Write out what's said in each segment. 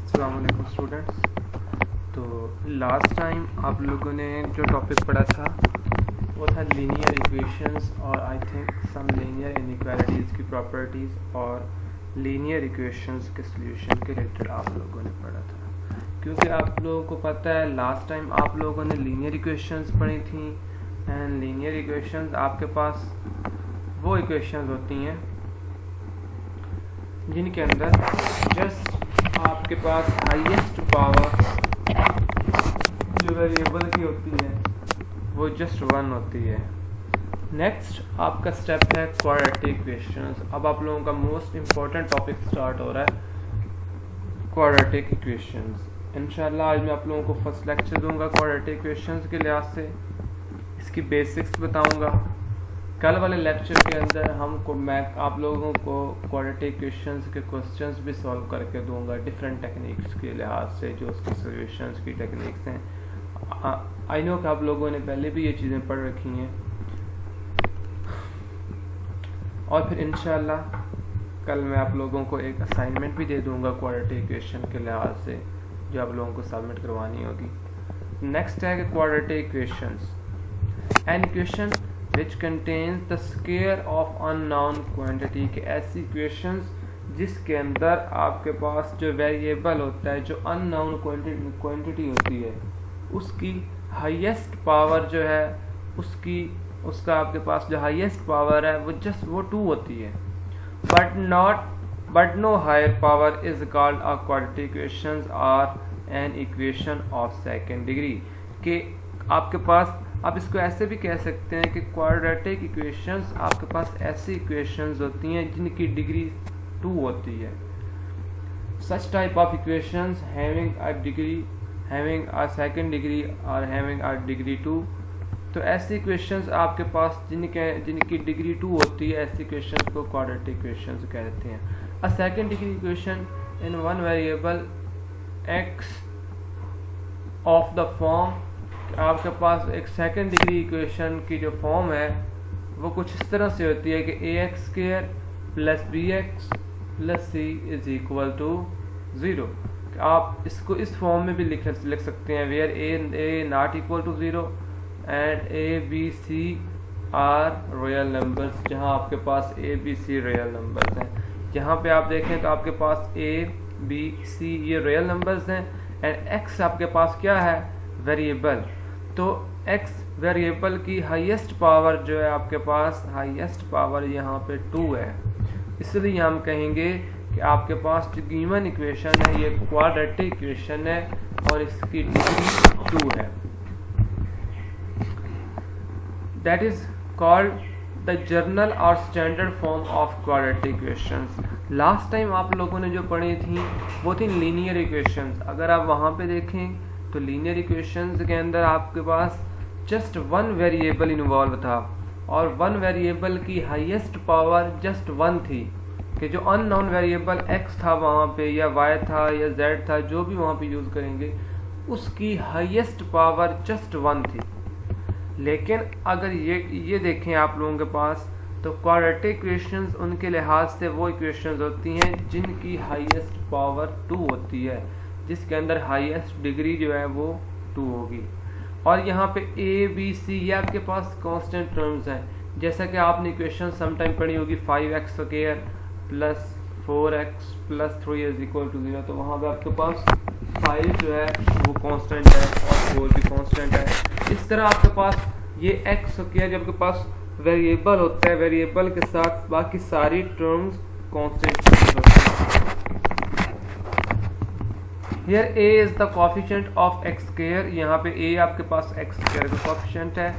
अस्सलाम वालेकुम स्टूडेंट्स। तो लास्ट टाइम आप लोगों ने जो टॉपिक पढ़ा था वो था लीनियर इक्वेशंस और I think some linear inequalities की प्रॉपर्टीज़ और लीनियर इक्वेशंस के सॉल्यूशन के रिलेटेड आप लोगों ने पढ़ा था। क्योंकि आप लोगों को पता है लास्ट टाइम आप लोगों ने लीनियर इक्वेशंस पढ़ी थी एंड लीनियर इक्वेशंस आपके पास वो इक्वेशंस होती हैं जिनके अंदर जस्ट आपके पास हाईएस्ट पावर जो वेरिएबल की होती है वो जस्ट 1 होती है। नेक्स्ट आपका स्टेप है क्वाड्रेटिक इक्वेशंस। अब आप लोगों का मोस्ट इम्पोर्टेंट टॉपिक स्टार्ट हो रहा है क्वाड्रेटिक इक्वेशंस। इंशाल्लाह आज मैं आप लोगों को फर्स्ट लेक्चर दूंगा क्वाड्रेटिक इक्वेशंस के लिहाज से, इसकी बेसिक्स बताऊंगा। कल वाले लेक्चर के अंदर मैं आप लोगों को क्वाड्रेटिक इक्वेशंस के क्वेश्चंस भी सॉल्व करके दूंगा डिफरेंट टेक्निक्स के लिहाज से, जो उसकी सॉल्यूशंस की टेक्निक्स हैं। आई नो कि आप लोगों ने पहले भी ये चीज़ें पढ़ रखी हैं और फिर इंशाल्लाह कल मैं आप लोगों को एक असाइनमेंट भी दे दूंगा क्वाड्रेटिक इक्वेशन के लिहाज से, जो आप लोगों को सबमिट करवानी होगी। नेक्स्ट है कि quadratic equations, an equation which contains the square of unknown quantity के ऐसी इक्वेशंस जिसके अंदर आपके पास जो वेरिएबल होता है, जो अननोन क्वांटिटी होती है, उसकी हाईएस्ट पावर जो है उसका आपके पास जो हाईएस्ट पावर है वो 2 होती है। But no higher power is called a quadratic equations और an equation of second degree. के आपके पास आप इसको ऐसे भी कह सकते हैं कि क्वाड्रेटिक इक्वेशंस आपके पास ऐसी इक्वेशंस होती हैं जिनकी डिग्री 2 होती है। Such type of equations having a second degree और हैविंग अ डिग्री 2। तो ऐसी इक्वेशंस आपके पास जिनकी डिग्री 2 होती है, ऐसी इक्वेशंस को क्वाड्रेटिक इक्वेशंस कहते हैं। A second degree equation in one variable x of the form, आपके पास एक सेकंड डिग्री इक्वेशन की जो फॉर्म है वो कुछ इस तरह से होती है कि ax² plus bx plus c is equal to 0। आप इसको इस फॉर्म में भी लिख सकते हैं, where a not equal to 0 and a b c are real numbers, जहां आपके पास a b c real numbers हैं। जहां पे आप देखें तो आपके पास a b c ये रियल नंबर्स हैं एंड x आपके पास क्या है, वेरिएबल। तो x वेरिएबल की हाईएस्ट पावर जो है आपके पास, हाईएस्ट पावर यहाँ पे 2 है। इसलिए हम कहेंगे कि आपके पास जो गिवन इक्वेशन है ये क्वाड्रेटिक इक्वेशन है और इसकी डिग्री 2 है। That is called the general और standard form of quadratic equations. Last time आप लोगों ने जो पढ़ी थी वो थी लीनियर इक्वेशंस। अगर आप वहाँ पे देखें तो लीनियर इक्वेशंस के अंदर आपके पास जस्ट 1 वेरिएबल इन्वॉल्व था और 1 वेरिएबल की हाईएस्ट पावर जस्ट 1 थी, कि जो अननोन वेरिएबल x था वहाँ पे या y था या z था, जो भी वहाँ पे यूज़ करेंगे, उसकी हाईएस्ट पावर जस्ट 1 थी। लेकिन अगर ये देखें आप लोगों के पास, तो क्वाड्रेटिक इक्वेशंस उनके लिहाज से वो इक्वेशंस होती हैं जिनकी हाईएस्ट पावर 2 होती है, जिसके अंदर हाईएस्ट डिग्री जो है वो 2 होगी। और यहाँ पे a b c ये आपके पास कांस्टेंट टर्म्स हैं। जैसा कि आपने इक्वेशन समटाइम पढ़ी होगी 5x² plus 4x plus 3 is equal to 0। तो वहाँ पे आपके पास 5 जो है वो कांस्टेंट है और 4 भी कांस्टेंट है। इस तरह आपके पास ये x² जब आपके पास वेरिएबल होता है, वेरिएबल के साथ बाकी सारी टर्म्स कांस्टेंट होती हैं। Here a is the coefficient of x², यहाँ पे a आपके पास x² का coefficient है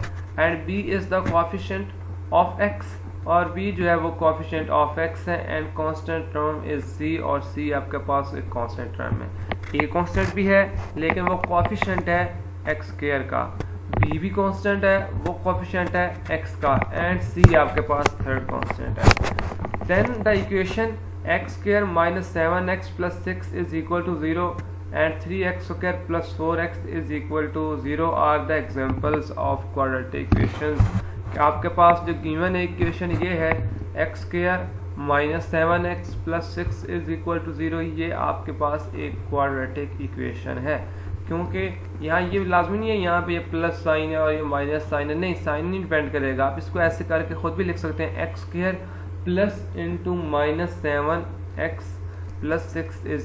and b is the coefficient of x और b जो है वो coefficient of x है and constant term is c और c आपके पास एक constant term है। a constant भी है लेकिन वो coefficient है x² का, b भी constant है वो coefficient है x का and c आपके पास third constant है। Then the equation x² minus 7x plus 6 is equal to 0 and 3x² plus 4x is equal to 0 are the examples of quadratic equations। आपके पास जो given equation ये है x² -7x + 6 = 0, ये आपके पास एक quadratic equation है। क्योंकि यहाँ ये लाजमी नहीं है यहाँ पे ये प्लस साइन है और ये माइनस साइन है, नहीं, साइन नहीं डिपेंड करेगा। आप इसको ऐसे करके खुद भी लिख सकते हैं, x² + -7x + 6 =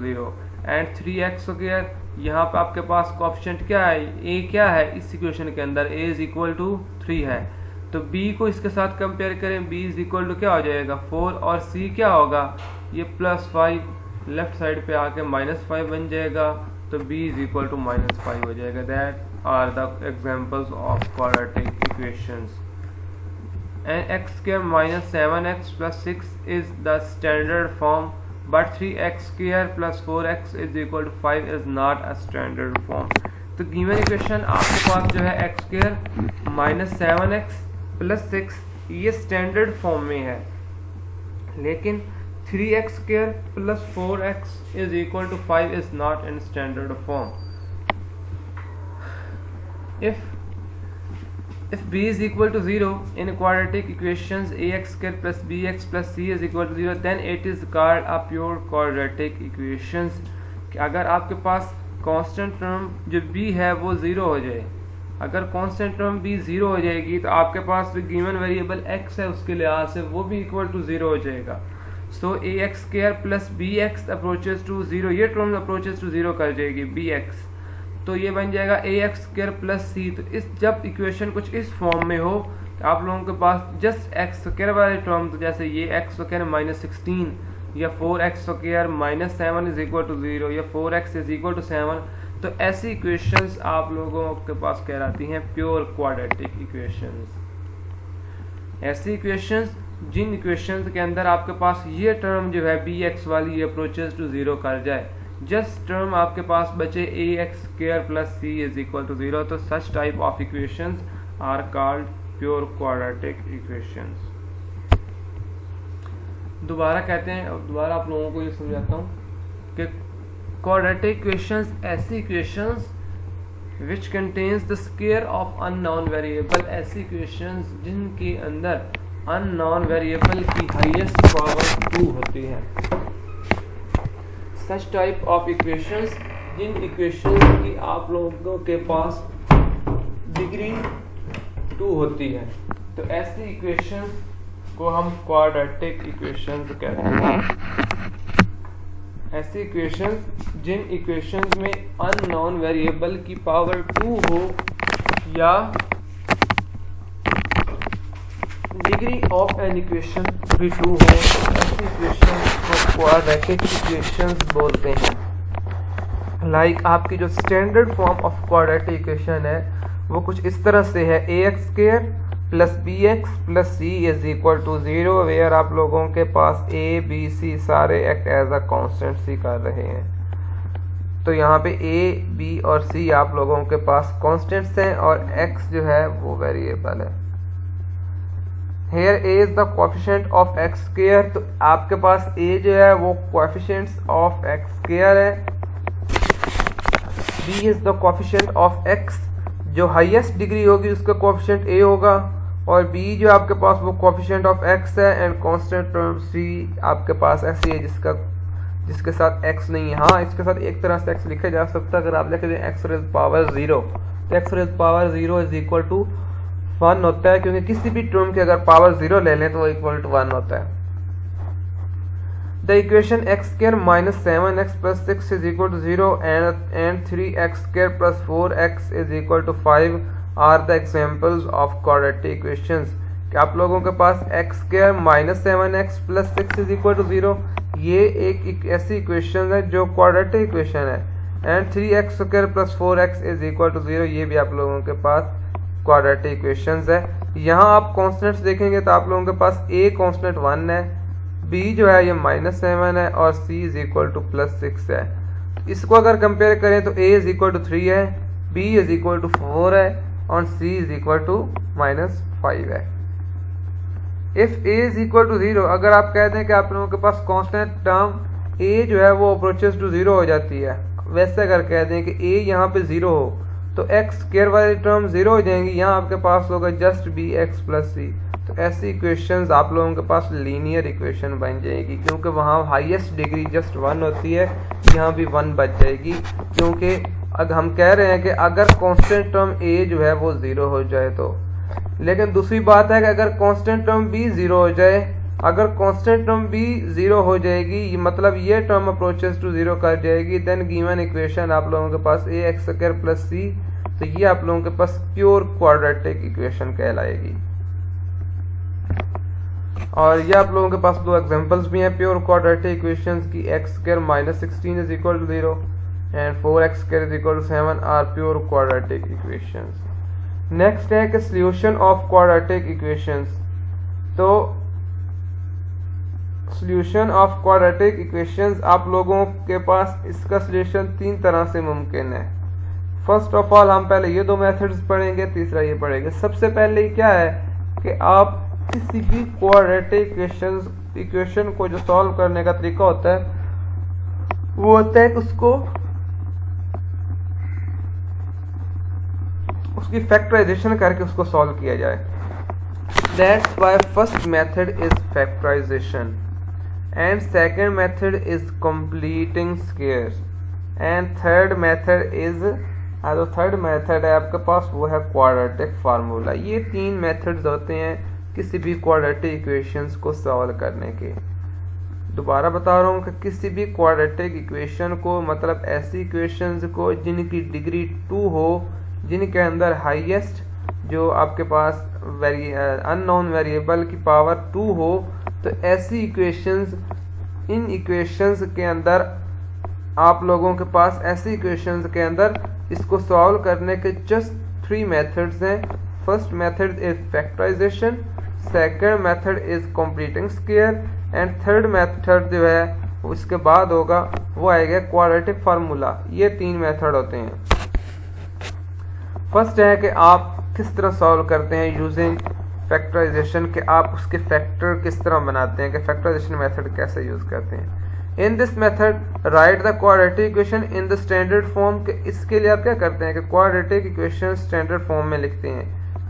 0 एंड 3x²। यहाँ पे आपके पास कोएफिशिएंट क्या है, a क्या है इस इक्वेशन के अंदर, a = 3 है। तो b को इसके साथ कंपेयर करें, b = क्या हो जाएगा 4 और c क्या होगा, ये +5 लेफ्ट साइड पे आके -5 बन जाएगा, तो b = -5 हो जाएगा। That are the examples of quadratic equations. And x² - 7x + 6 is the standard form, but 3x² + 4x = 5 is not a standard form। तो गिवन इक्वेशन आपके पास जो है x² - 7x + 6 ये स्टैंडर्ड फॉर्म में है, लेकिन 3x² + 4x = 5 is not in standard form। If b = 0 in quadratic equations ax² + bx + c = 0, then it is called a pure quadratic equations। अगर आपके पास कांस्टेंट टर्म जो b है वो 0 हो जाए, अगर कांस्टेंट टर्म b 0 हो जाएगी तो आपके पास जो गिवन वेरिएबल x है उसके लिहाज से वो भी = 0 हो जाएगा। सो ax² + bx अप्रोचेस टू 0, ये टर्म अप्रोचेस टू 0 कर जाएगी bx, तो ये बन जाएगा ax² + c। तो इस जब इक्वेशन कुछ इस फॉर्म में हो आप लोगों के पास जस्ट x² वाले टर्म, तो जैसे ये x² - 16 या 4x² - 7 = 0 या 4x = 7, तो ऐसी इक्वेशंस आप लोगों के पास कहलाती हैं प्योर क्वाड्रेटिक इक्वेशंस। ऐसी इक्वेशंस जिन इक्वेशंस के अंदर आपके पास ये टर्म जो है bx वाली अप्रोचेस टू 0 कर जाए, जस्ट टर्म आपके पास बचे ax² + c = 0, तो such type of equations are called pure quadratic equations. दोबारा कहते हैं, दोबारा आप लोगों को ये समझाता हूँ कि क्वाड्रेटिक इक्वेशंस ऐसी equations which contains the square of unknown variable, ऐसी इक्वेशंस जिनके अंदर अननोन वेरिएबल की हाईएस्ट पावर 2 होती है। सच टाइप ऑफ इक्वेशंस जिन इक्वेशंस की आप लोगों के पास डिग्री 2 होती है, तो ऐसी इक्वेशंस को हम क्वाड्रेटिक इक्वेशंस कहते हैं। ऐसी इक्वेशंस जिन इक्वेशंस में अननोन वेरिएबल की पावर 2 हो या डिग्री ऑफ एन इक्वेशन भी 2 हो, ऐसी इक्वेशंस को क्वाड्रेटिक इक्वेशंस बोलते हैं। लाइक आपकी जो standard form of quadratic equation है वो कुछ इस तरह से है, ax² + bx + c = 0, वेयर आप लोगों के पास a b c सारे एक्ट एज अ कांस्टेंट सी कर रहे हैं। तो यहाँ पे a b और c आप लोगों के पास कांस्टेंट्स हैं और x जो है वो वेरिएबल है। Here a is the coefficient of x², तो आपके पास a जो है वो coefficients of x² है। b is the coefficient of x, जो हाईएस्ट डिग्री होगी उसका कोएफिशिएंट a होगा, और b जो आपके पास वो कोएफिशिएंट ऑफ x है, एंड कांस्टेंट टर्म c आपके पास ऐसी है जिसके साथ x नहीं है। हाँ, इसके साथ एक तरह से x लिखा जा सकता है, अगर आप लिख दें x⁻0, तो x⁻0 = 1 होता है, क्योंकि किसी भी टर्म की अगर पावर 0 ले लें तो वो = 1 होता है। The equation x² - 7x + 6 = 0 and 3x² + 4x = 5 are the examples of quadratic equations। कि आप लोगों के पास x² - 7x + 6 = 0, ये एक ऐसी इक्वेशन है जो क्वाड्रेटिक इक्वेशन है, एंड 3x² + 4x = 0, ये भी आप लोगों के पास क्वाड्रेटिक इक्वेशंस है। यहाँ आप कॉन्स्टेंट्स देखेंगे तो आप लोगों के पास a कांस्टेंट 1 है, b जो है ये -7 है और c = +6 है। इसको अगर कंपेयर करें तो a = 3 है, b = 4 है और c = -5 है। इफ a = 0, अगर आप कहते हैं कि आप लोगों के पास कांस्टेंट टर्म a जो है वो अप्रोचेस टू 0 हो जाती है, वैसे अगर कह दें कि a यहाँ पे 0 हो तो एक्स स्क्वायर वाली टर्म 0 हो जाएंगी, यहाँ आपके पास होगा जस्ट बी एक्स प्लस सी। तो ऐसी इक्वेशंस आप लोगों के पास लीनियर इक्वेशन बन जाएगी, क्योंकि वहाँ हाईएस्ट डिग्री जस्ट 1 होती है, यहाँ भी 1 बच जाएगी, क्योंकि अगर हम कह रहे हैं कि अगर कांस्टेंट टर्म ए जो है वो 0 हो जाए तो। लेकिन दूसरी बात है कि अगर कांस्टेंट टर्म बी 0 हो जाए, अगर कांस्टेंट टर्म बी 0 हो जाएगी, मतलब ये टर्म अप्रोचेस टू 0 कर जाएगी, देन गिवन इक्वेशन आप लोगों के पास ए एक्स स्क्वायर प्लस सी, तो ये आप लोगों के पास प्योर क्वाड्रेटिक इक्वेशन कहलाएगी। और ये आप लोगों के पास 2 एग्जांपल्स भी हैं प्योर क्वाड्रेटिक इक्वेशंस की, X square minus 16 is equal to 0 and 4x square is equal to 7 are pure quadratic equations. Next है कि सॉल्यूशन ऑफ क्वाड्रेटिक इक्वेशंस। तो सॉल्यूशन ऑफ क्वाड्रेटिक इक्वेशंस आप लोगों के पास इसका सॉल्यूशन 3 तरह से मुमकिन है। फर्स्ट ऑफ ऑल हम पहले ये 2 मेथड्स पढ़ेंगे, तीसरा ये पढ़ेंगे। सबसे पहले क्या है कि आप किसी भी क्वाड्रेटिक इक्वेशन को जो सॉल्व करने का तरीका होता है वो होता है कि उसकी फैक्टराइजेशन करके उसको सॉल्व किया जाए। That's why first method is factorisation and second method is completing squares and third method is जो थर्ड मेथड है आपके पास वो है क्वाड्रेटिक फार्मूला। ये 3 मेथड्स होते हैं किसी भी क्वाड्रेटिक इक्वेशंस को सॉल्व करने के। दोबारा बता रहा हूँ कि किसी भी क्वाड्रेटिक इक्वेशन को, मतलब ऐसी इक्वेशंस को जिनकी डिग्री 2 हो, जिनके अंदर हाईएस्ट जो आपके पास अननोन वेरिएबल की पावर 2 हो, तो ऐसी इक्वेशंस, इन इक्वेशंस के अंदर आप लोगों के पास ऐसी इक्वेशंस के अंदर इसको सॉल्व करने के जस्ट 3 मेथड्स हैं। First method is factorisation, second method is completing square and third method जो है उसके बाद होगा वो आएगा क्वाड्रेटिक फार्मूला। ये 3 मेथड होते हैं। फर्स्ट है कि आप किस तरह सॉल्व करते हैं यूजिंग फैक्टराइजेशन, के आप उसके फैक्टर किस तरह बनाते हैं, कि फैक्टराइजेशन मेथड कैसे यूज करते हैं। In this method right the quadratic equation in the standard form, के इसके लिए आप क्या करते हैं कि क्वाड्रेटिक इक्वेशन स्टैंडर्ड फॉर्म में लिखते हैं।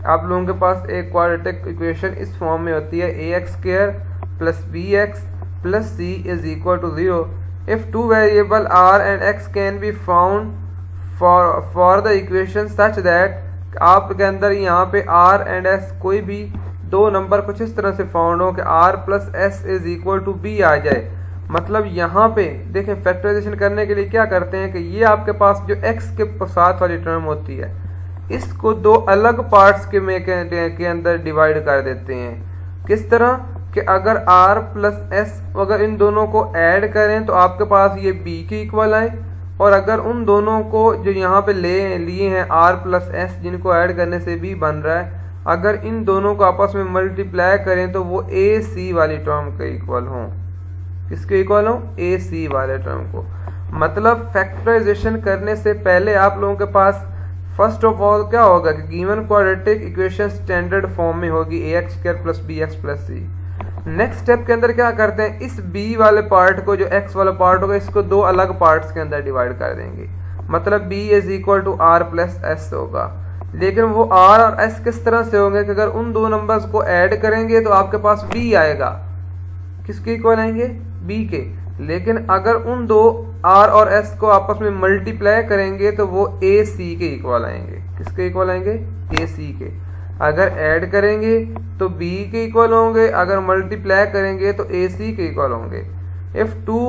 आप लोगों के पास एक क्वाड्रेटिक इक्वेशन इस फॉर्म में होती है, A X square plus B X plus C is equal to 0 if 2 variable R and X can be found for the equation such that आपके अंदर यहाँ पे आर एंड एस कोई भी 2 नंबर कुछ इस तरह से फाउंड हो कि R plus S is equal to B आ जाए। मतलब यहाँ पे देखें फैक्टराइजेशन करने के लिए क्या करते हैं कि ये आपके पास जो x के साथ वाली टर्म होती है इसको 2 अलग पार्ट्स के अंदर डिवाइड कर देते हैं। किस तरह कि अगर r प्लस एस, अगर इन दोनों को ऐड करें तो आपके पास ये b के इक्वल आए, और अगर उन दोनों को जो यहाँ पे लिए हैं r प्लस एस जिनको ऐड करने से b बन रहा है, अगर इन दोनों को आपस में मल्टीप्लाई करें तो वो ए सी वाली टर्म के इक्वल हों। किसके इक्वल हो? ए सी वाले टर्म को। मतलब फैक्टराइजेशन करने से पहले आप लोगों के पास फर्स्ट ऑफ ऑल क्या होगा कि given quadratic equation standard form में होगी A X square plus B X plus C. Next step के अंदर क्या करते हैं, इस बी वाले पार्ट को, जो एक्स वाला पार्ट होगा, इसको 2 अलग पार्ट्स के अंदर डिवाइड कर देंगे। मतलब B is equal to R plus S होगा। लेकिन वो आर और एस किस तरह से होंगे कि अगर उन 2 नंबर्स को ऐड करेंगे तो आपके पास बी आएगा। किसके इक्वल आएंगे? बी के। लेकिन अगर उन 2 आर और एस को आपस में मल्टीप्लाई करेंगे तो वो ए सी के इक्वल आएंगे। किसके इक्वल आएंगे? ए सी के। अगर ऐड करेंगे तो बी के इक्वल होंगे, अगर मल्टीप्लाई करेंगे तो ए सी के इक्वल होंगे। If 2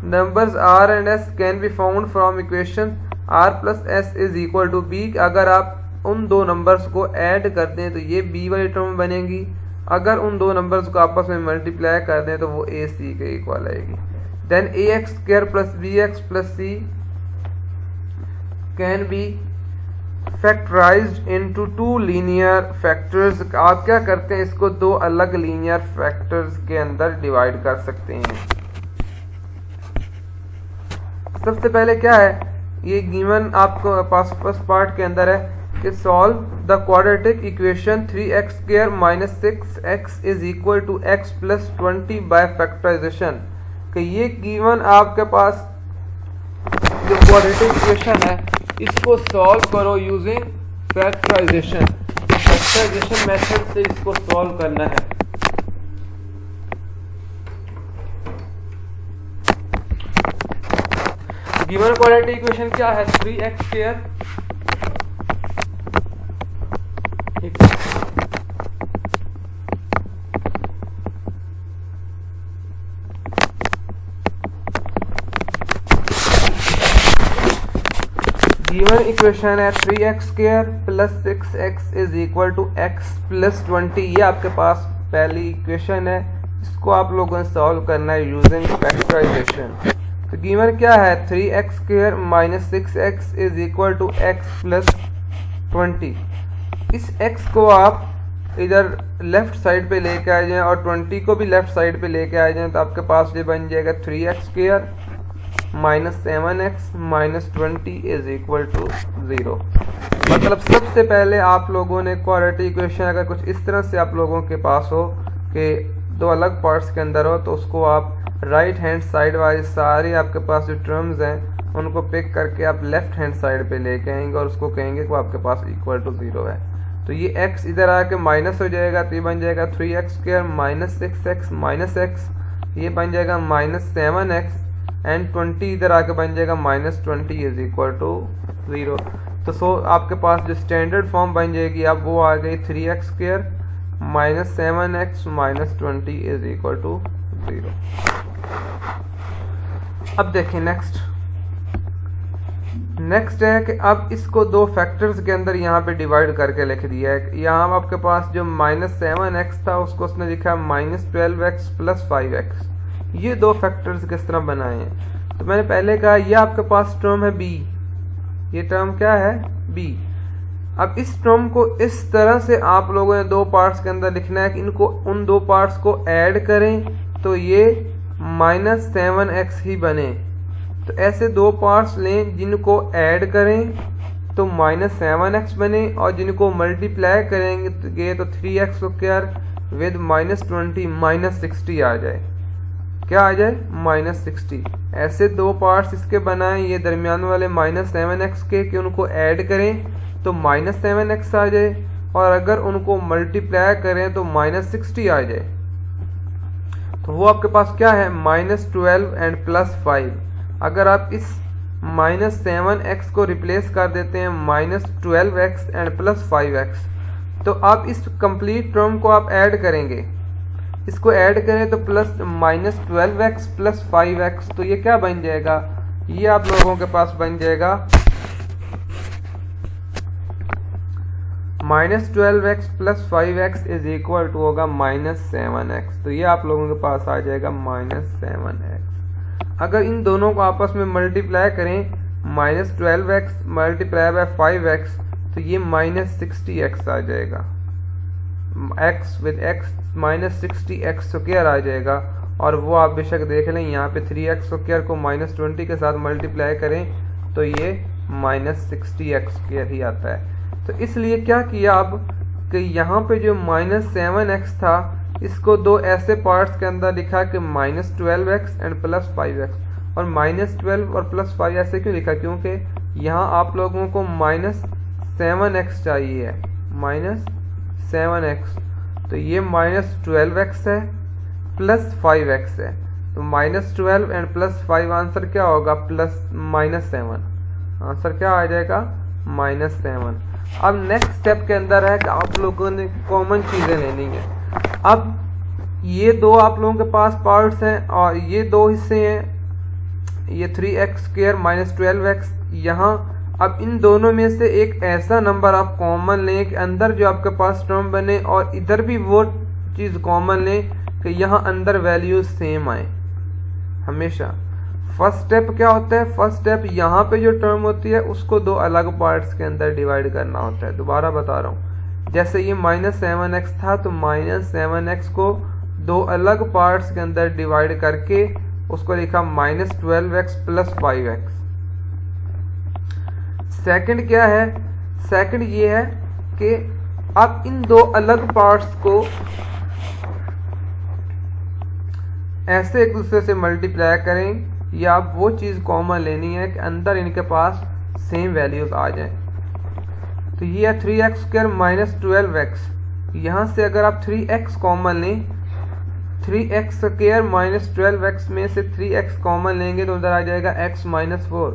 numbers are and S can be found from equation R plus S is equal to B, अगर आप उन 2 नंबर्स को ऐड कर दें तो ये बी वाली टर्म बनेगी। अगर उन 2 नंबर्स को आपस में मल्टीप्लाई कर दें तो वो ए सी के इक्वल आएगी। Then A X square plus B X plus C can be factorised into 2 linear factors. आप क्या करते हैं, इसको 2 अलग लीनियर फैक्टर्स के अंदर डिवाइड कर सकते हैं। सबसे पहले क्या है, ये गिवन आपको पास फर्स्ट पार्ट के अंदर है कि solve the quadratic equation 3x square minus 6x is equal to x plus 20 by factorisation. कि ये गिवन आपके पास जो क्वाड्रेटिक इक्वेशन है इसको सॉल्व करो यूजिंग फैक्टराइजेशन। फैक्टराइजेशन मेथड से इसको सॉल्व करना है। गिवन क्वाड्रेटिक इक्वेशन क्या है? 3x स्क्वायर गिवन इक्वेशन है 3x square plus 6x is equal to x plus 20। ये आपके पास पहली इक्वेशन है, इसको आप लोगों ने सॉल्व करना है यूजिंग फैक्टराइजेशन। तो गिवन क्या है? 3x square minus 6x is equal to x plus 20। इस x को आप इधर लेफ्ट साइड पे लेके आ जाएं और 20 को भी लेफ्ट साइड पे लेके आ जाएं, तो आपके पास ये बन जाएगा 3x square minus 7x minus 20 is equal to 0। मतलब सबसे पहले आप लोगों ने क्वाड्रेटिक इक्वेशन अगर कुछ इस तरह से आप लोगों के पास हो कि दो अलग पार्ट्स के अंदर हो, तो उसको आप राइट हैंड साइड वाली सारी आपके पास जो टर्म्स हैं उनको पिक करके आप लेफ्ट हैंड साइड पे लेके आएंगे और उसको कहेंगे कि आपके पास इक्वल टू 0 है। तो ये x इधर आके माइनस हो जाएगा, तो ये बन जाएगा 3x square minus 6x minus x, ये बन जाएगा माइनस 7x एंड 20 इधर आके बन जाएगा माइनस 20 इज इक्वल टू 0। तो आपके पास जो स्टैंडर्ड फॉर्म बन जाएगी अब वो आ गई 3x square minus 7x minus 20 is equal to 0। अब देखिए नेक्स्ट है कि अब इसको दो फैक्टर्स के अंदर यहाँ पे डिवाइड करके लिख दिया है। यहाँ आपके पास जो माइनस 7x था उसको उसने लिखा माइनस 12x प्लस 5x। ये दो फैक्टर्स किस तरह बनाए हैं? तो मैंने पहले कहा ये आपके पास टर्म है b, ये टर्म क्या है? b। अब इस टर्म को इस तरह से आप लोगों ने दो पार्ट्स के अंदर लिखना है कि इनको उन दो पार्ट्स को ऐड करें तो ये माइनस 7x ही बने। तो ऐसे दो पार्ट्स लें जिनको ऐड करें तो माइनस 7x बने और जिनको मल्टीप्लाई करेंगे तो 3x square with minus 20 minus 60 आ जाए। क्या आ जाए? माइनस 60। ऐसे दो पार्ट्स इसके बनाएं, ये दरमियान वाले माइनस 7x के कि उनको ऐड करें तो माइनस 7x आ जाए और अगर उनको मल्टीप्लाई करें तो माइनस 60 आ जाए। तो वो आपके पास क्या है? Minus 12 and plus 5। अगर आप इस माइनस 7x को रिप्लेस कर देते हैं minus 12x and plus 5x, तो आप इस कंप्लीट टर्म को आप ऐड करेंगे, इसको ऐड करें तो plus minus 12x plus 5x, तो ये क्या बन जाएगा? ये आप लोगों के पास बन जाएगा minus 12x plus 5x is equal to होगा माइनस 7x। तो ये आप लोगों के पास आ जाएगा माइनस 7x। अगर इन दोनों को आपस में मल्टीप्लाई करें minus 12x multiply by 5x, तो ये माइनस 60x आ जाएगा। x with x minus 60x square आ जाएगा और वो आप बेशक देख लें यहाँ पे 3x स्क्वायर को माइनस 20 के साथ मल्टीप्लाई करें तो ये माइनस 60x स्क्वायर ही आता है। तो इसलिए क्या किया अब कि यहाँ पे जो माइनस 7x था इसको दो ऐसे पार्ट्स के अंदर लिखा कि minus 12x and plus 5x। और माइनस 12 और प्लस 5 ऐसे क्यों लिखा? क्योंकि यहाँ आप लोगों को माइनस 7x चाहिए, माइनस 7x। तो ये माइनस 12x है प्लस 5x है, तो माइनस 12 एंड प्लस 5 आंसर क्या होगा? Plus minus 7। आंसर क्या आ जाएगा? माइनस 7। अब नेक्स्ट स्टेप के अंदर है कि आप लोगों ने कॉमन चीज़ें लेनी है। अब ये दो आप लोगों के पास पार्ट्स हैं और ये दो हिस्से हैं, ये 3x स्क्वायर माइनस 12x। यहाँ अब इन दोनों में से एक ऐसा नंबर आप कॉमन लें कि अंदर जो आपके पास टर्म बने और इधर भी वो चीज़ कॉमन लें कि यहाँ अंदर वैल्यूज सेम आए हमेशा। फर्स्ट स्टेप क्या होता है? फर्स्ट स्टेप यहाँ पे जो टर्म होती है उसको दो अलग पार्ट्स के अंदर डिवाइड करना होता है। दोबारा बता रहा हूँ, जैसे ये माइनस 7x था तो माइनस 7x को दो अलग पार्ट्स के अंदर डिवाइड करके उसको लिखा minus 12x plus 5x। Second क्या है? सेकंड ये है कि आप इन दो अलग पार्ट्स को ऐसे एक दूसरे से मल्टीप्लाई करें या आप वो चीज़ कॉमन लेनी है कि अंदर इनके पास सेम वैल्यूज आ जाएं। तो ये है 3x² माइनस 12x। यहाँ से अगर आप 3x कॉमन लें, 3x² माइनस 12x में से 3x कॉमन लेंगे तो उधर आ जाएगा x माइनस 4,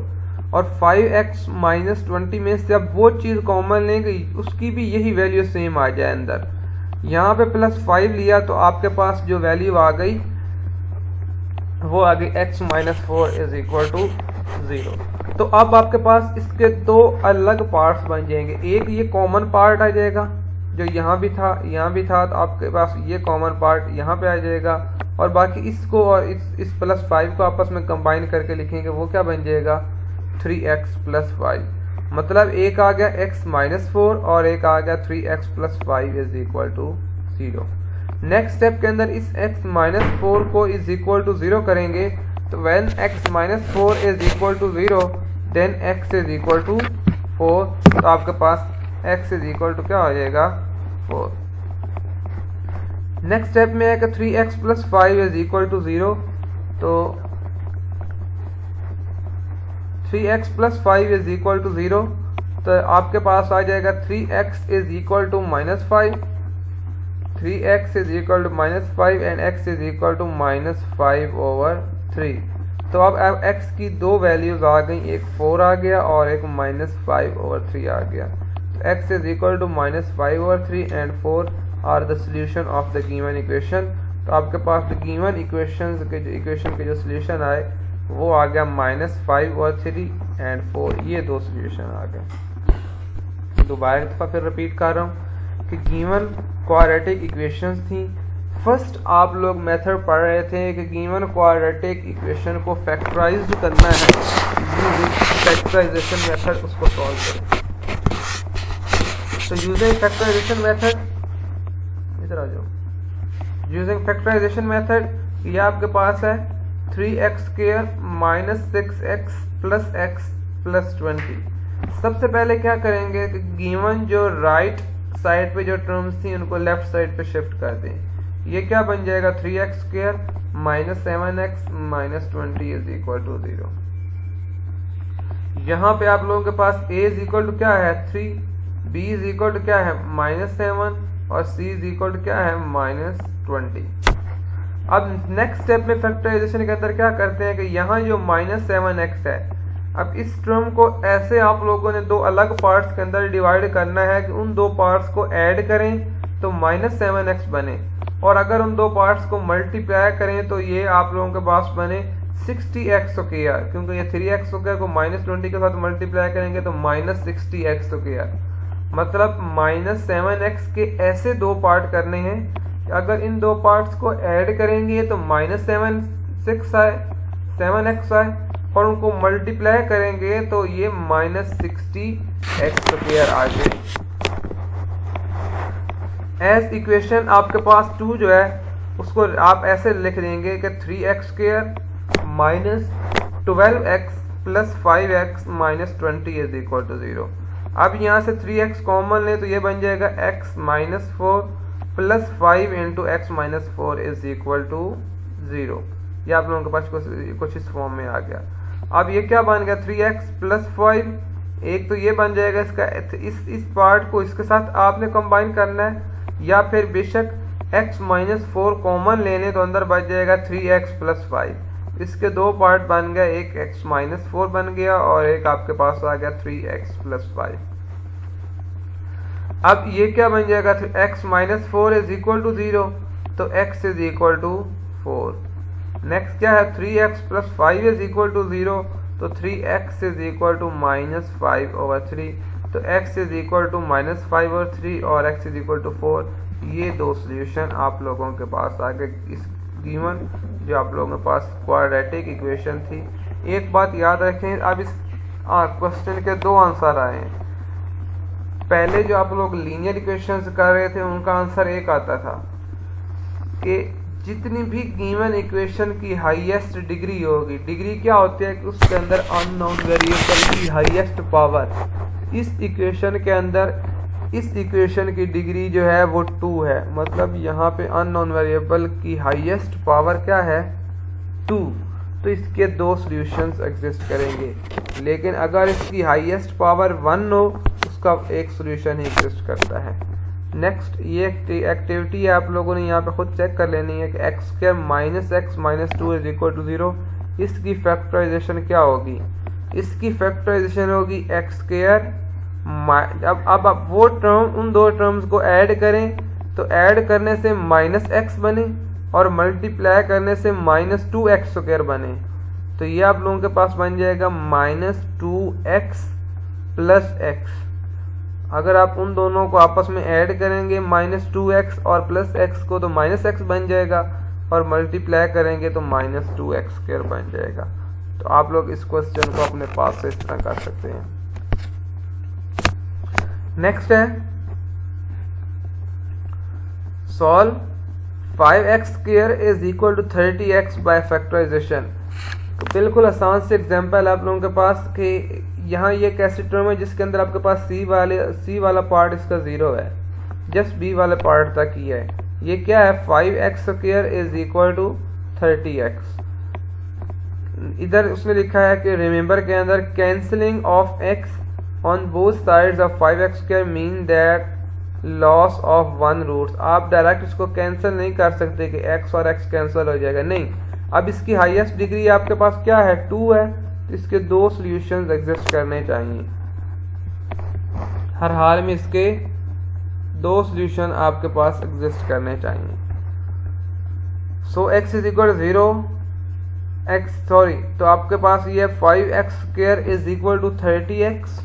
और 5x माइनस 20 में से अब वो चीज़ कॉमन लेंगे उसकी भी यही वैल्यू सेम आ जाए अंदर। यहाँ पे +5 लिया तो आपके पास जो वैल्यू आ गई वो आ गई x minus 4 is equal to 0। तो अब आपके पास इसके दो अलग पार्ट्स बन जाएंगे। एक ये कॉमन पार्ट आ जाएगा जो यहाँ भी था तो आपके पास ये कॉमन पार्ट यहाँ पे आ जाएगा, और बाकी इसको और इस +5 को आपस में कंबाइन करके लिखेंगे, वो क्या बन जाएगा 3x + 5। मतलब एक आ गया x माइनस 4 और एक आ गया 3x + 5 is equal to 0। Next step के अंदर इस x माइनस 4 को इज इक्वल टू 0 करेंगे, तो when x minus 4 is equal to 0 then x is equal to 4। तो आपके पास x इज इक्वल टू क्या हो जाएगा 4। नेक्स्ट स्टेप में है कि 3x + 5 इज इक्वल टू 0। तो 3x + 5 इज इक्वल टू 0, तो आपके पास आ जाएगा 3x is equal to -5, 3x is equal to -5 and x is equal to -5/3। तो अब x की दो वैल्यूज आ गई, एक 4 आ गया और एक -5/3 आ गया। तो x is equal to -5/3 and 4 are the solution of the given equation. तो आपके पास द गिवन इक्वेशन के जो सोल्यूशन आए वो आ गया -5/3 एंड 4, ये दो सोल्यूशन आ गए। दोबारा एक दफ़ा फिर रिपीट कर रहा हूँ कि गिवन क्वाड्रेटिक इक्वेशंस थी। फर्स्ट आप लोग मेथड पढ़ रहे थे कि गिवन क्वाड्रेटिक इक्वेशन को फैक्टराइज करना है, यूजिंग फैक्टराइजेशन मेथड उसको सॉल्व करें। तो यूजिंग फैक्टराइजेशन मेथड, इधर आ जाओ, यूजिंग फैक्टराइजेशन मेथड ये आपके पास है 3x² माइनस 6x + x + 20। सबसे पहले क्या करेंगे कि गिवन जो राइट साइड पे जो टर्म्स थी उनको लेफ्ट साइड पे शिफ्ट कर दें। ये क्या बन जाएगा 3x² minus 7x minus 20 is equal to 0। यहाँ पे आप लोगों के पास a इज इक्वल टू क्या है 3, b इज इक्वल टू क्या है -7 और c इज इक्वल टू क्या है -20। अब नेक्स्ट स्टेप में फैक्टराइजेशन के अंदर क्या करते हैं कि यहाँ जो -7x है, अब इस टर्म को ऐसे आप लोगों ने दो अलग पार्ट्स के अंदर डिवाइड करना है कि उन दो पार्ट्स को ऐड करें तो -7x बने, और अगर उन दो पार्ट्स को मल्टीप्लाई करें तो ये आप लोगों के पास बने 60x², क्योंकि ये 3x² को -20 के साथ मल्टीप्लाई करेंगे तो -60x²। मतलब -7x के ऐसे दो पार्ट करने हैं, अगर इन दो पार्ट्स को ऐड करेंगे तो -7x आए और उनको मल्टीप्लाई करेंगे तो ये -60x² आ जाए। एज इक्वेशन आपके पास 2 जो है उसको आप ऐसे लिख देंगे कि 3x² minus 12x + 5x - 20 is equal to 0। अब यहाँ से 3x कॉमन ले तो ये बन जाएगा x - 4 + 5 × x - 4 is equal to 0। ये आप लोगों के पास कुछ इस फॉर्म में आ गया। अब ये क्या बन गया 3x + 5, एक तो ये बन जाएगा इसका, इस पार्ट को इसके साथ आपने कंबाइन करना है, या फिर बेशक x - 4 कॉमन ले लें तो अंदर बच जाएगा 3x + 5। इसके दो पार्ट बन गए, एक x - 4 बन गया और एक आपके पास आ गया 3x + 5। अब ये क्या बन जाएगा x - 4 इज इक्वल टू 0, तो x is equal to 4। Next क्या है 3x + 5 इज इक्वल टू 0, तो 3x इज इक्वल टू -5/3, तो x इज इक्वल टू -5/3 और x इज इक्वल टू 4। ये दो सोल्यूशन आप लोगों के पास आ गए इस गिवन जो आप लोगों के पास क्वाड्रेटिक इक्वेशन थी। एक बात याद रखें, अब इस क्वेश्चन के दो आंसर आए हैं। पहले जो आप लोग लीनियर इक्वेशंस कर रहे थे उनका आंसर एक आता था कि जितनी भी गिवन इक्वेशन की हाईएस्ट डिग्री होगी, डिग्री क्या होती है कि उसके अंदर अननोन वेरिएबल की हाईएस्ट पावर, इस इक्वेशन के अंदर इस इक्वेशन की डिग्री जो है वो 2 है। मतलब यहाँ पे अननोन वेरिएबल की हाईएस्ट पावर क्या है 2। तो इसके दो सॉल्यूशंस एग्जिस्ट करेंगे। लेकिन अगर इसकी हाईएस्ट पावर 1 हो उसका एक सोल्यूशन ही एग्जिस्ट करता है। नेक्स्ट ये एक्टिविटी है, आप लोगों ने यहाँ पे खुद चेक कर लेनी है कि X square minus X minus 2 is equal to 0। इसकी फैक्टराइजेशन क्या होगी? इसकी फैक्टराइजेशन होगी एक्स स्क्वायर। अब आप वो टर्म, उन दो टर्म्स को ऐड करें तो ऐड करने से माइनस एक्स बने और मल्टीप्लाई करने से माइनस 2x स्क्वायर बने। तो ये आप लोगों के पास बन जाएगा माइनस 2x प्लस x। अगर आप उन दोनों को आपस में ऐड करेंगे माइनस 2x और प्लस x को तो माइनस x बन जाएगा और मल्टीप्लाई करेंगे तो माइनस 2x स्क्वायर बन जाएगा। तो आप लोग इस क्वेश्चन को अपने पास से इस तरह कर सकते हैं। नेक्स्ट है solve 5x square is equal to 30x by factorisation. तो बिल्कुल आसान से एग्जांपल आप लोगों के पास कि यहाँ ये कैसी टर्म है जिसके अंदर आपके पास c वाला पार्ट इसका 0 है, जस्ट b वाले पार्ट तक ही है। ये क्या है? 5x square is equal to 30x। इधर उसने लिखा है कि रिमेंबर के अंदर cancelling of x on both sides of 5x square mean that loss of 1 roots. आप डायरेक्ट इसको कैंसिल नहीं कर सकते कि x और x कैंसिल हो जाएगा, नहीं। अब इसकी हाईएस्ट डिग्री आपके पास क्या है? 2 है, तो इसके दो सॉल्यूशंस एग्जिस्ट करने चाहिए। हर हाल में इसके दो सॉल्यूशन आपके पास एग्जिस्ट करने चाहिए। सो x इज इक्वल टू 0 तो आपके पास ये 5x square is equal to 30x।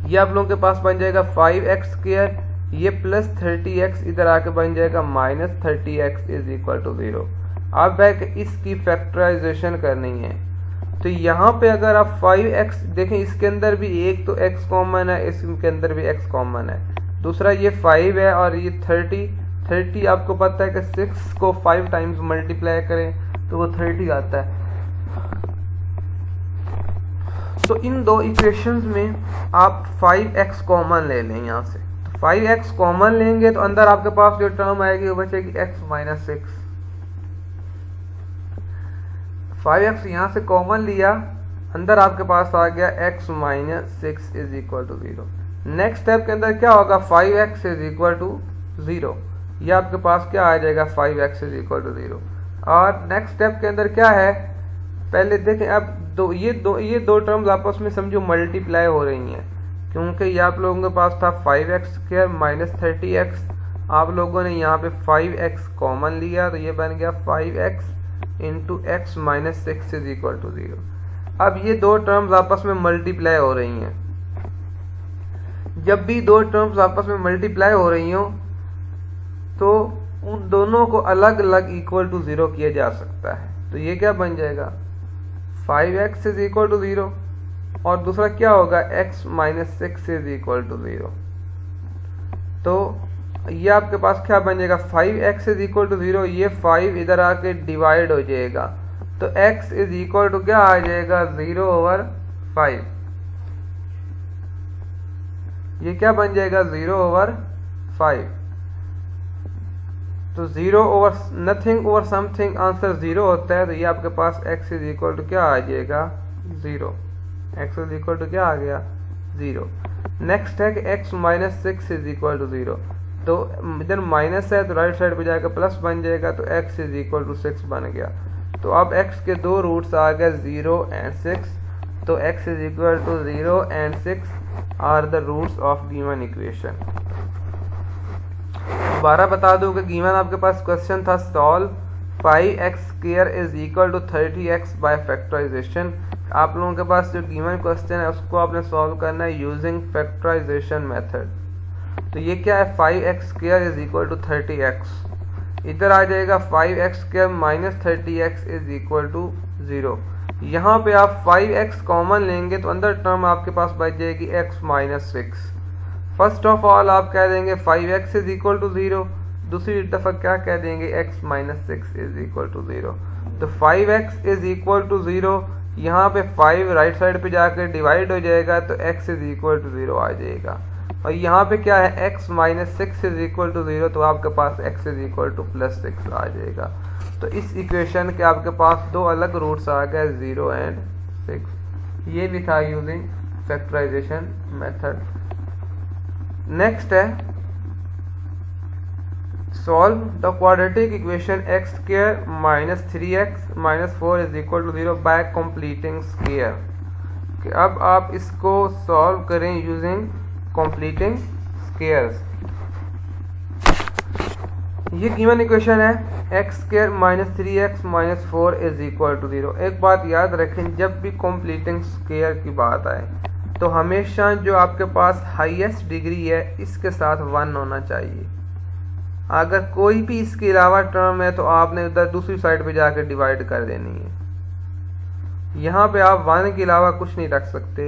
ये आप लोगों के पास बन जाएगा 5x स्क्वायर, ये प्लस 30x इधर आके बन जाएगा minus 30x is equal to 0। अब इसकी फैक्टराइजेशन करनी है तो यहाँ पे अगर आप 5x देखें, इसके अंदर भी एक तो x कॉमन है, इसके अंदर भी x कॉमन है, दूसरा ये 5 है और ये 30 आपको पता है कि 6 को 5 टाइम्स मल्टीप्लाई करें तो वो 30 आता है। तो इन दो इक्वेशंस में आप 5x कॉमन ले लें। यहाँ से 5x कॉमन लेंगे तो अंदर आपके पास जो टर्म आएगी वो बचेगी x माइनस 6। 5x यहाँ से कॉमन लिया, अंदर आपके पास आ गया x minus 6 is equal to 0। Next step के अंदर क्या होगा? 5x is equal to 0। ये आपके पास क्या आ जाएगा? 5x is equal to 0। और नेक्स्ट स्टेप के अंदर क्या है? पहले देखें, अब ये दो टर्म्स आपस में समझो मल्टीप्लाई हो रही हैं, क्योंकि ये आप लोगों के पास था 5x स्क्वायर माइनस 30x। आप लोगों ने यहाँ पे 5x कॉमन लिया तो ये बन गया 5x into X minus 6 is equal to 0। अब ये दो टर्म्स आपस में मल्टीप्लाई हो रही हैं। जब भी दो टर्म्स आपस में मल्टीप्लाई हो रही हो तो उन दोनों को अलग अलग इक्वल टू 0 किया जा सकता है। तो ये क्या बन जाएगा? 5x इज इक्वल टू 0 और दूसरा क्या होगा? x minus 6 is equal to 0। तो ये आपके पास क्या बन जाएगा? 5x इज इक्वल टू 0, ये 5 इधर आके डिवाइड हो जाएगा तो x इज इक्वल टू क्या आ जाएगा? 0 ओवर 5। ये क्या बन जाएगा? 0 ओवर 5। तो 0 over nothing over something answer 0 होता है। तो ये आपके पास x इज इक्वल टू क्या आ जाएगा? 0। x इज इक्वल टू क्या आ गया? 0। नेक्स्ट है कि x minus 6 is equal to 0। तो इधर माइनस है तो राइट साइड पे जाकर प्लस बन जाएगा तो x इज इक्वल टू 6 बन गया। तो अब x के दो रूट्स आ गए 0 एंड 6। तो x is equal to 0 and 6 are the roots of given equation. दोबारा बता दूं कि गिवन आपके पास क्वेश्चन था solve 5x square is equal to 30x by factorisation. आप लोगों के पास जो गिवन क्वेश्चन है उसको आपने सॉल्व करना है यूजिंग फैक्टराइजेशन मेथड। तो ये क्या है? 5x square is equal to 30x। इधर आ जाएगा 5x square minus 30x is equal to 0। यहाँ पे आप 5x कॉमन लेंगे तो अंदर टर्म आपके पास बच जाएगी x minus 6। First of all आप कह देंगे 5x इज इक्वल टू 0, दूसरी दफा क्या कह देंगे? x minus 6 is equal to 0। तो 5x इज इक्वल टू 0, यहाँ पे 5 राइट साइड पे जाकर डिवाइड हो जाएगा तो x इज इक्वल टू 0 आ जाएगा। और यहाँ पे क्या है? x minus 6 is equal to 0, तो आपके पास x is equal to plus 6 आ जाएगा। तो इस इक्वेशन के आपके पास दो अलग रूट्स आ गए 0 एंड 6। ये भी था यूजिंग फैक्टराइजेशन मेथड। नेक्स्ट है solve the quadratic equation x square minus 3x minus 4 is equal to 0 by completing square. अब आप इसको सॉल्व करें यूजिंग कंप्लीटिंग स्क्वायर्स। ये गिवन इक्वेशन है x square minus 3x minus 4 is equal to 0। एक बात याद रखें, जब भी कंप्लीटिंग स्क्वायर की बात आए तो हमेशा जो आपके पास हाईएस्ट डिग्री है इसके साथ 1 होना चाहिए। अगर कोई भी इसके अलावा टर्म है तो आपने उधर दूसरी साइड पे जाकर डिवाइड कर देनी है। यहाँ पे आप 1 के अलावा कुछ नहीं रख सकते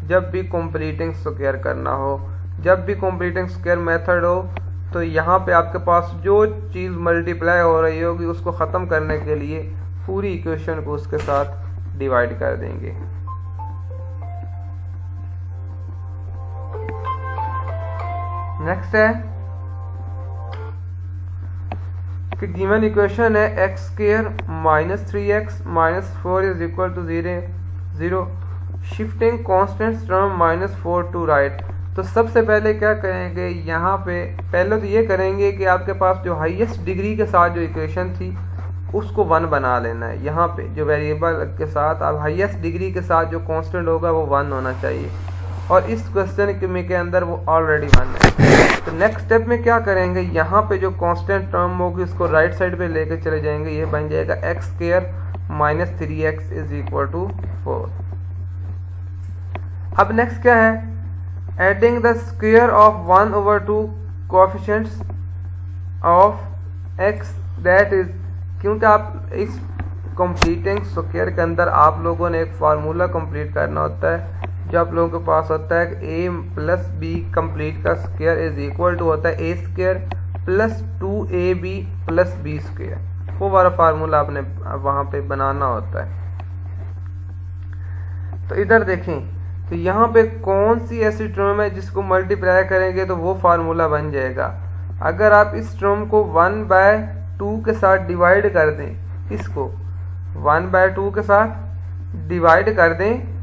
जब भी कंप्लीटिंग स्क्वायर करना हो। जब भी कंप्लीटिंग स्क्वायर मेथड हो तो यहाँ पे आपके पास जो चीज़ मल्टीप्लाई हो रही होगी उसको ख़त्म करने के लिए पूरी इक्वेशन को उसके साथ डिवाइड कर देंगे। नेक्स्ट है कि गिवन इक्वेशन है x square minus 3x minus 4 is equal to 0 shifting constant term minus 4 to right. तो सबसे पहले क्या करेंगे, यहाँ पे पहले तो ये करेंगे कि आपके पास जो हाईएस्ट डिग्री के साथ जो इक्वेशन थी उसको 1 बना लेना है। यहाँ पे जो वेरिएबल के साथ आप हाईएस्ट डिग्री के साथ जो कांस्टेंट होगा वो 1 होना चाहिए, और इस क्वेश्चन के अंदर वो ऑलरेडी 1 है। तो नेक्स्ट स्टेप में क्या करेंगे, यहाँ पे जो कांस्टेंट टर्म होगी उसको राइट साइड पे लेके चले जाएंगे। ये बन जाएगा x square minus 3x is equal to 4। अब नेक्स्ट क्या है, adding the square of 1/2 coefficients of x that is, क्योंकि आप इस कंप्लीटिंग स्क्वायर के अंदर आप लोगों ने एक फार्मूला कंप्लीट करना होता है जो आप लोगों के पास होता है कि a प्लस बी कंप्लीट का स्क्वायर इज इक्वल टू होता है a square plus 2ab plus b square. वो वाला फार्मूला आपने वहां पे बनाना होता है। तो इधर देखें, तो यहाँ पे कौन सी ऐसी टर्म है जिसको मल्टीप्लाई करेंगे तो वो फार्मूला बन जाएगा। अगर आप इस टर्म को 1/2 के साथ डिवाइड कर दें, इसको 1/2 के साथ डिवाइड कर दें,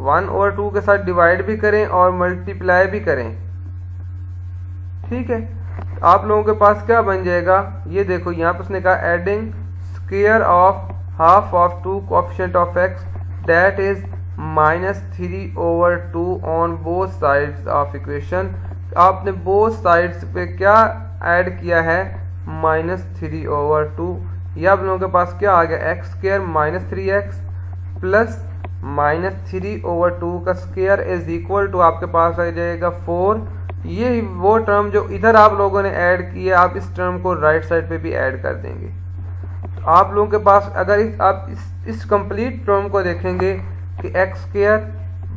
1/2 के साथ डिवाइड भी करें और मल्टीप्लाई भी करें, ठीक है, तो आप लोगों के पास क्या बन जाएगा, ये देखो यहाँ पर उसने कहा adding square of half of 2 coefficient of x that is -3/2 on both sides of equation. आपने बोथ साइड्स पे क्या ऐड किया है, -3/2। ये आप लोगों के पास क्या आ गया, x square minus 3x plus -3/2 का स्क्वायर इज इक्वल टू आपके पास आ जाएगा 4। ये वो टर्म जो इधर आप लोगों ने ऐड की है, आप इस टर्म को राइट साइड पे भी ऐड कर देंगे। तो आप लोगों के पास अगर आप इस कंप्लीट टर्म को देखेंगे कि x square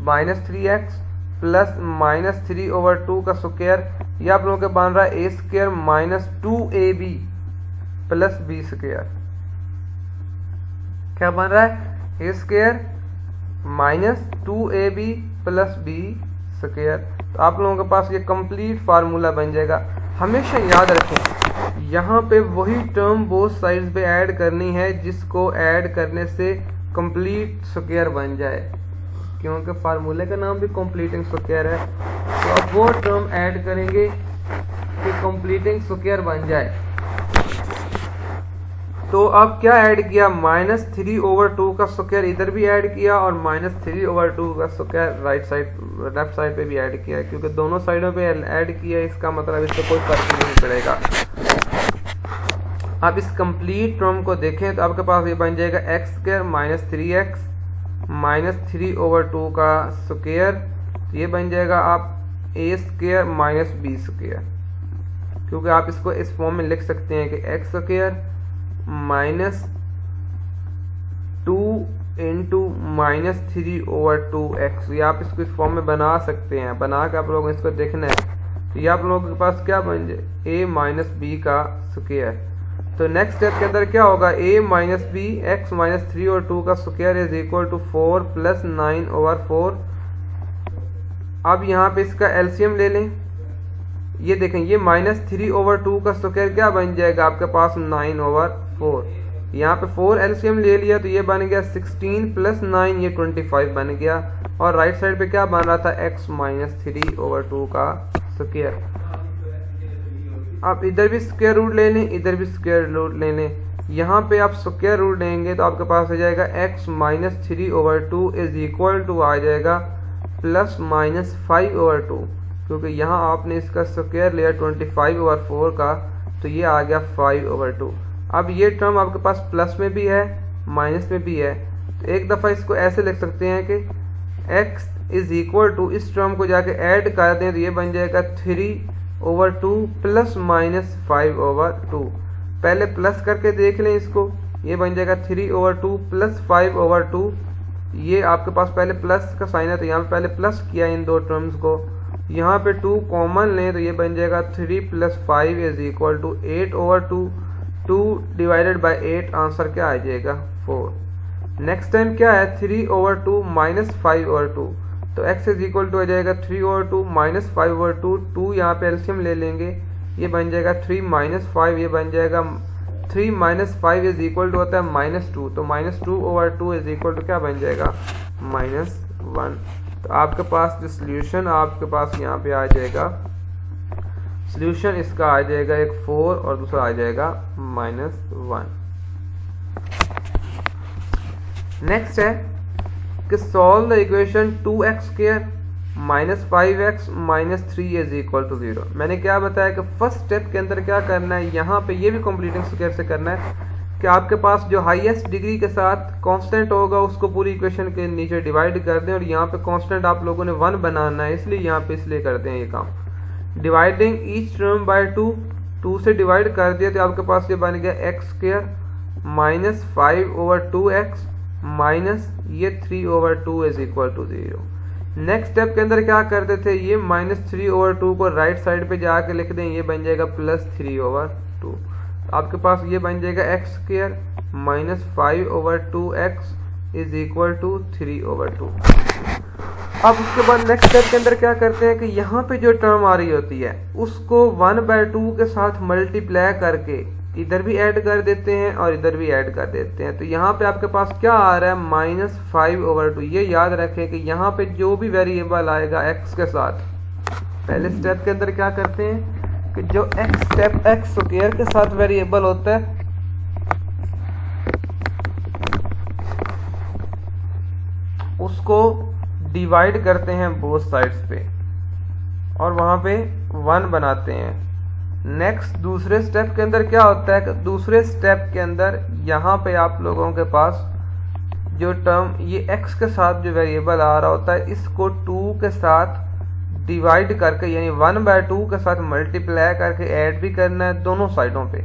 minus 3x plus -3/2 का स्क्वायर, ये आप लोगों के बन रहा है a square minus 2ab plus b square. क्या बन रहा है, a square minus 2ab plus b square. तो आप लोगों के पास ये कंप्लीट फार्मूला बन जाएगा। हमेशा याद रखें यहाँ पे वही टर्म बोथ साइड्स पे ऐड करनी है जिसको ऐड करने से कंप्लीट स्क्वायर बन जाए, क्योंकि फार्मूले का नाम भी कंप्लीटिंग स्क्वायर है। तो अब वो टर्म ऐड करेंगे कि कंप्लीटिंग स्क्वायर बन जाए। तो अब क्या ऐड किया, -3/2 का स्क्वायर इधर भी ऐड किया और -3/2 का square right side left side पे भी ऐड किया, क्योंकि दोनों साइडों पे ऐड किया, इसका मतलब इससे कोई फर्क नहीं पड़ेगा। आप इस कंप्लीट टर्म को देखें तो आपके पास ये बन जाएगा x square minus 3x minus 3/2 का स्क्वायर। ये बन जाएगा आप a square minus b square, क्योंकि आप इसको इस फॉर्म में लिख सकते हैं कि x square minus 2 into minus 3/2x। ये आप इसको इस फॉर्म में बना सकते हैं, बना के आप लोगों को इसको देखना है। तो ये आप लोगों के पास क्या बन जाए, a माइनस b का स्क्वायर। तो नेक्स्ट स्टेप के अंदर क्या होगा, a minus b x minus 3/2 का square is equal to 4 plus 9/4। अब यहाँ पे इसका एलसीएम ले लें। ये देखें, ये -3/2 का स्क्वायर क्या बन जाएगा आपके पास 9/4। यहाँ पे 4 एलसीएम ले लिया तो ये बन गया 16 + 9 ये 25 बन गया। और राइट साइड पे क्या बन रहा था x - 3/2 का स्क्वायर। आप इधर भी स्क्वायर रूट ले लें, इधर भी स्क्वायर रूट ले लें। यहाँ पे आप स्क्वायर रूट लेंगे तो आपके पास आ जाएगा x - 3/2 = आ जाएगा ±5/2, क्योंकि यहाँ आपने इसका स्क्वायर लिया 25/4 का, तो ये आ गया 5/2। अब ये टर्म आपके पास प्लस में भी है माइनस में भी है, तो एक दफ़ा इसको ऐसे लिख सकते हैं कि x = इस टर्म को जाके ऐड कर दें तो ये बन जाएगा 3/2 ± 5/2। पहले प्लस करके देख लें इसको, ये बन जाएगा 3/2 + 5/2। ये आपके पास पहले प्लस का साइन है तो यहाँ पे पहले प्लस किया इन दो टर्म्स को। यहाँ पे 2 कॉमन लें तो ये बन जाएगा 3 + 5 = 8/2। 2 / 8 आंसर क्या आ जाएगा 4। नेक्स्ट टाइम क्या है 3/2 - 5/2, तो x आ जाएगा 3/2 - 5/2। 2 यहाँ पे एलसीएम ले लेंगे, ये बन जाएगा 3 - 5, ये बन जाएगा 3 - 5 होता है -2, तो -2/2 क्या बन जाएगा -1। तो आपके पास जो सोल्यूशन आपके पास यहाँ पे आ जाएगा, सोल्यूशन इसका आ जाएगा एक 4 और दूसरा आ जाएगा -1। नेक्स्ट है कि solve the equation 2x² - 5x - 3 = 0। मैंने क्या बताया कि फर्स्ट स्टेप के अंदर क्या करना है, यहाँ पे ये भी कंप्लीटिंग स्क्वायर से करना है कि आपके पास जो हाईएस्ट डिग्री के साथ कांस्टेंट होगा उसको पूरी इक्वेशन के नीचे डिवाइड कर दें, और यहाँ पे कांस्टेंट आप लोगों ने 1 बनाना है, इसलिए यहाँ पे इसलिए करते हैं ये काम। डिवाइडिंग ईच टर्म बाय 2 से डिवाइड कर दिया तो आपके पास ये बन गया x² - 5/2x ये 3/2 = 0। नेक्स्ट स्टेप के अंदर क्या करते थे, ये -3/2 को राइट साइड पे जाके लिख दें, ये बन जाएगा +3/2। आपके पास ये बन जाएगा x² - 5/2x = 3/2। अब उसके बाद नेक्स्ट स्टेप के अंदर क्या करते हैं कि यहाँ पे जो टर्म आ रही होती है उसको 1/2 के साथ मल्टीप्लाई करके इधर भी ऐड कर देते हैं और इधर भी ऐड कर देते हैं। तो यहाँ पे आपके पास क्या आ रहा है -5/2। ये याद रखें कि यहाँ पे जो भी वेरिएबल आएगा x के साथ, पहले स्टेप के अंदर क्या करते हैं कि जो x² के साथ वेरिएबल होता है उसको डिवाइड करते हैं बोथ साइड्स पे और वहां पे 1 बनाते हैं। नेक्स्ट दूसरे स्टेप के अंदर क्या होता है कि दूसरे स्टेप के अंदर यहाँ पे आप लोगों के पास जो टर्म ये x के साथ जो वेरिएबल आ रहा होता है इसको 2 के साथ डिवाइड करके यानी 1/2 के साथ मल्टीप्लाई करके ऐड भी करना है दोनों साइडों पे।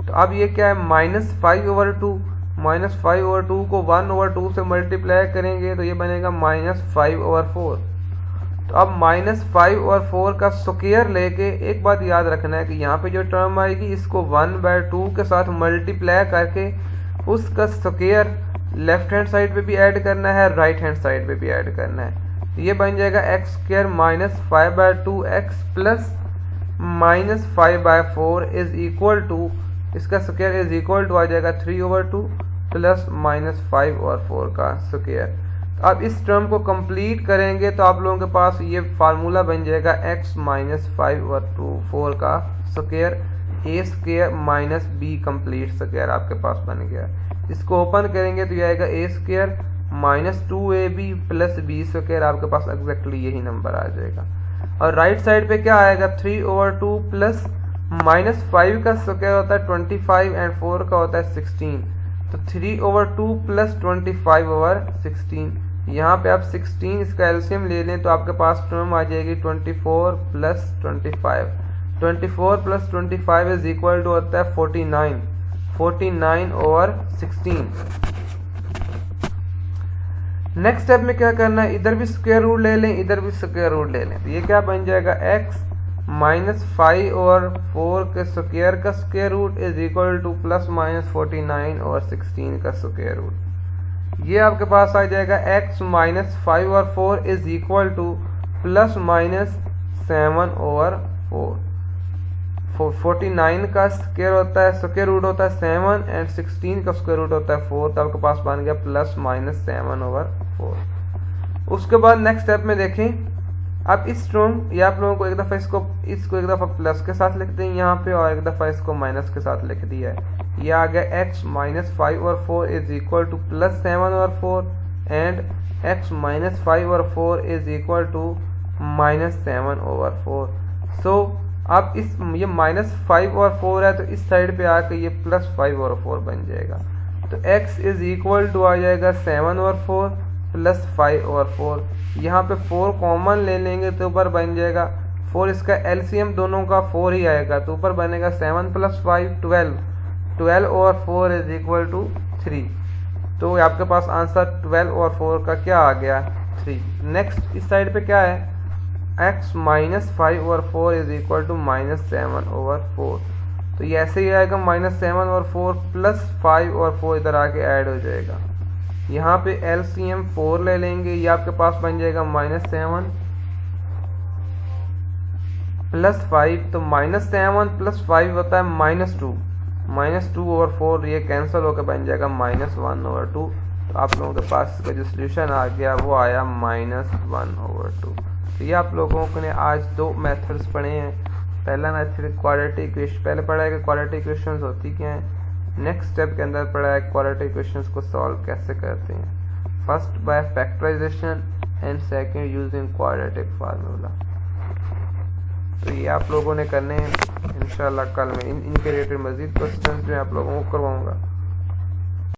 तो अब ये क्या है -5/2 -5/2 को 1/2 से मल्टीप्लाई करेंगे तो ये बनेगा -5/4। तो अब -5/4 का स्क्वायर लेके एक बात याद रखना है कि यहाँ पे जो टर्म आएगी इसको 1/2 के साथ मल्टीप्लाई करके उसका स्क्वायर लेफ्ट हैंड साइड पे भी ऐड करना है, राइट हैंड साइड पे भी ऐड करना है। तो ये बन जाएगा x² - 5/2x प्लस -5/4 इसका स्क्वायर आ जाएगा 3/2 प्लस -5/4 का स्क्वायर। अब इस टर्म को कंप्लीट करेंगे तो आप लोगों के पास ये फार्मूला बन जाएगा x - 5/4 का square a² minus b complete square आपके पास बन गया। इसको ओपन करेंगे तो ये आएगा a² - 2ab प्लस b² आपके पास एग्जैक्टली यही नंबर आ जाएगा। और राइट साइड पे क्या आएगा 3/2 प्लस -5 का स्क्वायर होता है 25 एंड 4 का होता है 16, तो 3/2 प्लस 25/16। यहाँ पे आप 16 इसका एलसीएम ले लें तो आपके पास टर्म आ जाएगी 24 प्लस 25। 24 प्लस 25 होता है 49 49/16। नेक्स्ट स्टेप में क्या करना है, इधर भी स्क्वायर रूट ले लें इधर भी स्क्वायर रूट ले लें, तो ये क्या बन जाएगा x - 5/4 के स्क्वायर का स्क्वायर रूट प्लस -49/16 का स्क्वायर रूट। ये आपके पास आ जाएगा x - 5/4 प्लस -7/4। 49 का स्क्वायर होता है, स्क्वायर रूट होता है 7 एंड 16 का स्क्वायर रूट होता है 4। तो आपके पास बन गया +-7/4। उसके बाद नेक्स्ट स्टेप में देखें, अब इस टर्म या आप लोगों को एक दफ़ा इसको एक दफ़ा प्लस के साथ लिख दें यहाँ पे, और एक दफ़ा इसको माइनस के साथ लिख दिया है। ये आ गया x-5/4 is equal to +7/4 and x-5/4 is equal to -7/4। So अब ये -5/4 है तो इस साइड पे आके ये +5/4 बन जाएगा। तो x इज इक्वल टू आ जाएगा 7/4 + 5/4। यहाँ पे 4 कॉमन ले लेंगे तो ऊपर बन जाएगा 4, इसका एलसीएम दोनों का 4 ही आएगा, तो ऊपर बनेगा 7 + 5 12, 12/4 इज इक्वल टू 3। तो आपके पास आंसर 12/4 का क्या आ गया, 3। नेक्स्ट इस साइड पे क्या है, x-5/4 इज इक्वल टू -7/4। तो ये ऐसे ही आएगा -7/4 + 5/4 इधर आके ऐड हो जाएगा। यहाँ पे LCM 4 ले लेंगे, ये आपके पास बन जाएगा -7 + 5। तो -7 + 5 होता है -2, -2/4, ये कैंसिल होकर बन जाएगा -1/2। तो आप लोगों के पास इसका जो सोल्यूशन आ गया वो आया -1/2। तो ये आप लोगों ने आज 2 मेथड्स पढ़े हैं। पहला मेथड क्वाड्रेटिक इक्वेशन, पहले पढ़ा है कि क्वाड्रेटिक इक्वेशंस होती क्या हैं। नेक्स्ट स्टेप के अंदर पढ़ा है क्वाड्रेटिक इक्वेशंस को सॉल्व कैसे करते हैं, first by factorisation and second using quadratic formula. तो ये आप लोगों ने करने हैं। इंशाल्लाह कल मैं इनके रिलेटेड मजीद क्वेश्चंस जो आप लोगों को करवाऊंगा।